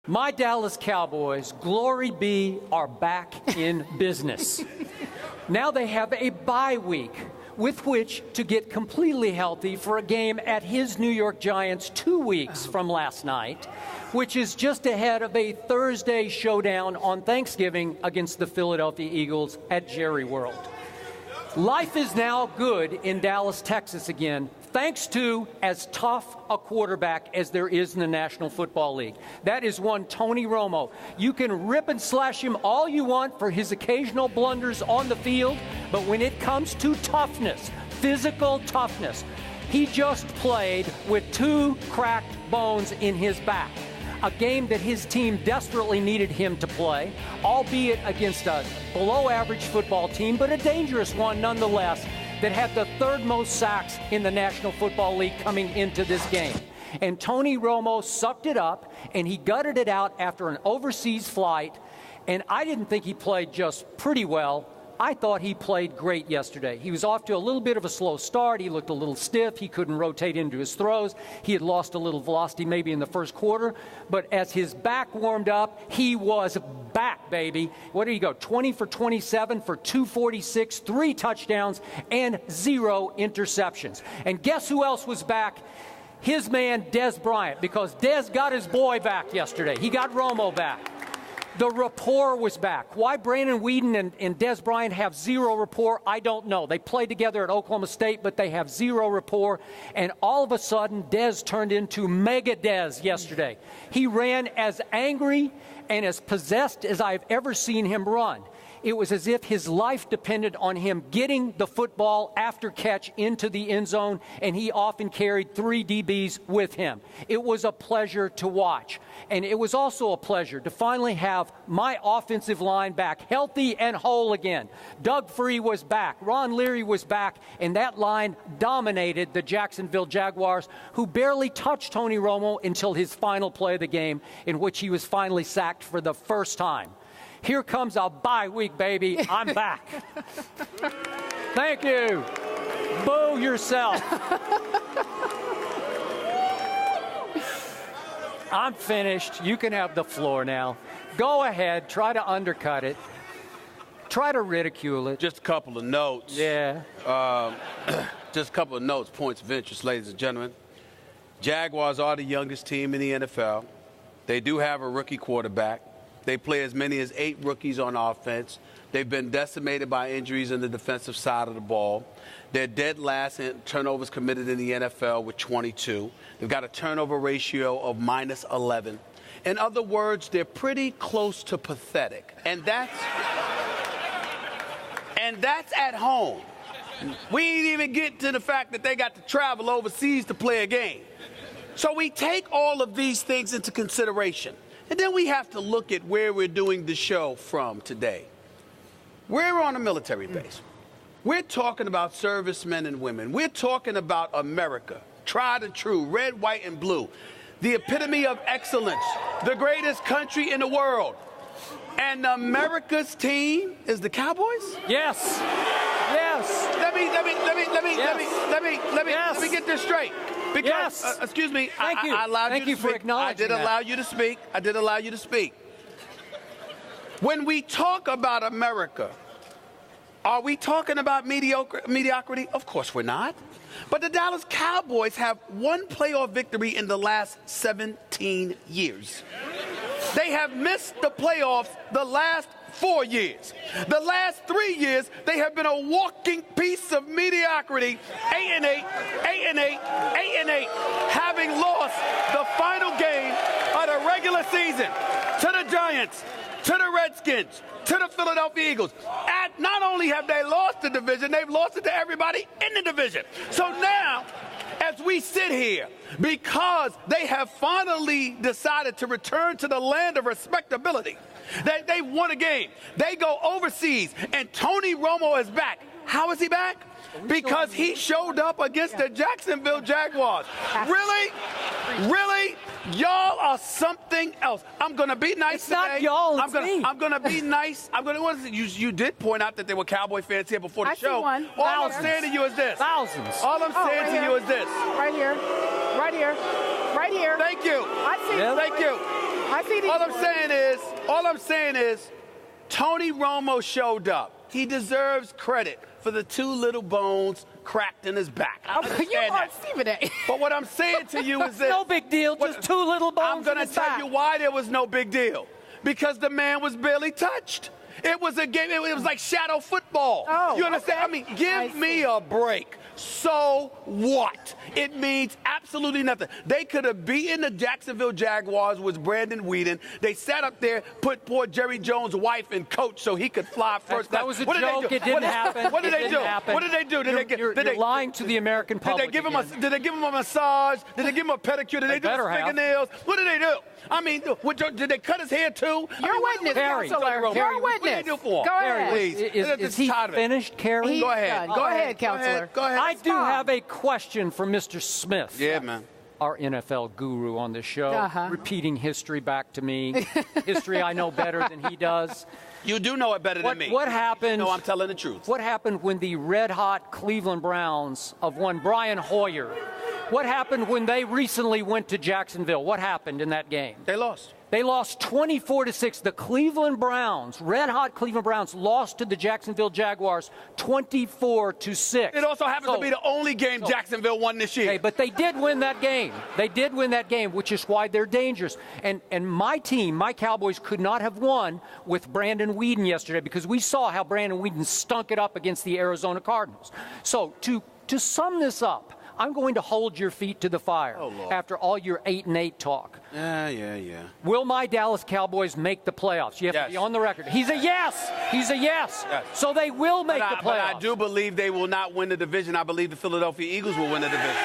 My Dallas Cowboys, glory be, are back in business. Now they have a bye week with which to get completely healthy for a game at his New York Giants 2 weeks from last night, which is just ahead of a Thursday showdown on Thanksgiving against the Philadelphia Eagles at Jerry World. Life is now good in Dallas, Texas again, thanks to as tough a quarterback as there is in the National Football League. That is one Tony Romo. You can rip and slash him all you want for his occasional blunders on the field, but when it comes to toughness, physical toughness, he just played with 2 cracked bones in his back. A game that his team desperately needed him to play, albeit against a below-average football team, but a dangerous one nonetheless, that had the 3rd most sacks in the National Football League coming into this game. And Tony Romo sucked it up, and he gutted it out after an overseas flight, and I didn't think he played just pretty well. I thought he played great yesterday. He was off to a little bit of a slow start. He looked a little stiff. He couldn't rotate into his throws. He had lost a little velocity maybe in the first quarter. But as his back warmed up, he was back, baby. What did he go? 20 for 27 for 246, 3 touchdowns, and 0 interceptions. And guess who else was back? His man, Dez Bryant, because Dez got his boy back yesterday. He got Romo back. The rapport was back. Why Brandon Weeden and Dez Bryant have 0 rapport, I don't know. They played together at Oklahoma State, but they have 0 rapport. And all of a sudden, Dez turned into Mega Dez yesterday. He ran as angry and as possessed as I've ever seen him run. It was as if his life depended on him getting the football after catch into the end zone, and he often carried 3 DBs with him. It was a pleasure to watch. And it was also a pleasure to finally have my offensive line back healthy and whole again. Doug Free was back. Ron Leary was back. And that line dominated the Jacksonville Jaguars, who barely touched Tony Romo until his final play of the game, in which he was finally sacked for the first time. Here comes a bye week, baby. I'm back. Thank you. Boo yourself. I'm finished. You can have the floor now. Go ahead. Try to undercut it. Try to ridicule it. Just a couple of notes. Yeah. Just a couple of notes, points of interest, ladies and gentlemen. Jaguars are the youngest team in the NFL. They do have a rookie quarterback. They play as many as 8 rookies on offense. They've been decimated by injuries in the defensive side of the ball. They're dead last in turnovers committed in the NFL with 22. They've got a turnover ratio of -11. In other words, they're pretty close to pathetic. And that's at home. We ain't even get to the fact that they got to travel overseas to play a game. So we take all of these things into consideration. And then we have to look at where we're doing the show from today. We're on a military base. We're talking about servicemen and women. We're talking about America, tried and true, red, white, and blue, the epitome of excellence, the greatest country in the world. And America's team is the Cowboys? Yes. Yes. Let me get this straight. Because, yes. Excuse me, Thank you. I allowed Thank you you to for speak. acknowledging I did that. allow you to speak. I did allow you to speak. When we talk about America, are we talking about mediocrity? Of course we're not. But the Dallas Cowboys have 1 playoff victory in the last 17 years. They have missed the playoffs the last 4 years. The last 3 years, they have been a walking piece of mediocrity, 8-8, 8-8, 8-8, having lost the final game of the regular season to the Giants, to the Redskins, to the Philadelphia Eagles. And not only have they lost the division, they've lost it to everybody in the division. So now, as we sit here, because they have finally decided to return to the land of respectability, they won a game. They go overseas, and Tony Romo is back. How is he back? Because he showed up against the Jacksonville Jaguars. Really? Really? Y'all are something else. I'm going to be nice it's today. Not y'all, I'm going to be nice. You did point out that there were Cowboy fans here before the show. See one. All I'm saying to you is this. Thousands. All I'm saying to you is this. Right here. Right here. Right here. Thank you. I see. Yeah. Thank you. I see these. All I'm saying is, Tony Romo showed up. He deserves credit for the 2 little bones cracked in his back. I understand You are that. Stephen A. But what I'm saying to you is this. No big deal, just 2 little bones. I'm going to tell you why there was no big deal. Because the man was barely touched. It was a game. It was like shadow football. Oh, you understand? okay. I mean, give me a break. So what? It means absolutely nothing. They could have beaten the Jacksonville Jaguars with Brandon Weeden. They sat up there, put poor Jerry Jones' wife in coach so he could fly first class. That was a What did they joke. do? It didn't happen. What did It they didn't do? happen. What did they do? You're lying to the American public. Did they give him a massage? Did they give him a pedicure? Did they do his fingernails? What did they do? I mean, did they cut his hair too? You're a witness, Counselor. You're a witness. What did they do for him? Go ahead. Please. Is he finished, Carrie? Go ahead. Go ahead, Counselor. Go ahead. I do have a question for Mr. Smith. Yeah, man. Our NFL guru on the show, repeating history back to me. History I know better than he does. You do know it better than me. What happened? No, I'm telling the truth. What happened when the red-hot Cleveland Browns of one Brian Hoyer? What happened when they recently went to Jacksonville? What happened in that game? They lost. They lost 24-6. The Cleveland Browns, red-hot Cleveland Browns, lost to the Jacksonville Jaguars 24-6. It also happens to be the only game Jacksonville won this year. Okay, but they did win that game. They did win that game, which is why they're dangerous. And my team, my Cowboys, could not have won with Brandon Weeden yesterday because we saw how Brandon Weeden stunk it up against the Arizona Cardinals. So to sum this up, I'm going to hold your feet to the fire after all your 8-8 talk. Yeah. Will my Dallas Cowboys make the playoffs? You have to be on the record. He's a yes. He's a yes. So they will make the playoffs. But I do believe they will not win the division. I believe the Philadelphia Eagles will win the division.